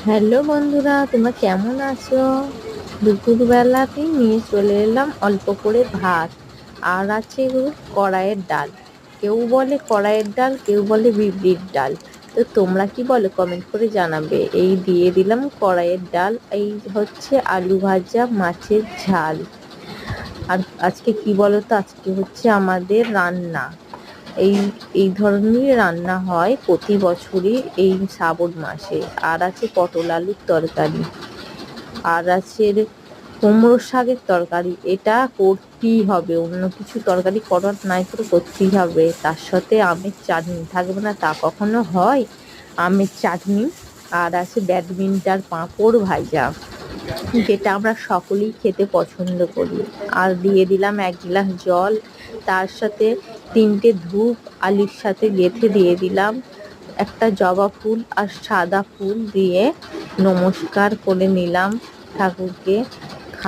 Hello বন্ধুরা, তোমরা কেমন আছো? দুপুরবেলাতেই নিয়ে চলে এলাম অল্প করে ভাত, আর আছে কড়াইয়ের ডাল। কেউ বলে কড়াইয়ের ডাল, কেউ বলে বিউলির ডাল। তো তোমরা কি বলো কমেন্ট করে জানাবে। এই দিয়ে দিলাম কড়াইয়ের ডাল, এই হচ্ছে আলু ভাজা, মাছের ঝাল। আর আজকে কি বলো তো, আজকে হচ্ছে আমাদের রান্না এই এই ধরনের রান্না হয় প্রতি বছরই এই শ্রাবণ মাসে। আর আছে পটল আলুর তরকারি, আর আছে কুমড়ো শাকের তরকারি। এটা করতেই হবে, অন্য কিছু তরকারি করার নাই করে করতেই হবে। তার সাথে আমের চাটনি থাকবে না তা কখনো হয়? আমের চাটনি। আর আছে ব্যাডমিন্টার পাঁপড় ভাজা, যেটা আমরা সকলেই খেতে পছন্দ করি। আর দিয়ে দিলাম 1 গ্লাস জল, তার সাথে 3টে ধূপ আলুর সাথে গেঁথে দিয়ে দিলাম, একটা জবা ফুল আর সাদা ফুল দিয়ে নমস্কার করে নিলাম ঠাকুরকে।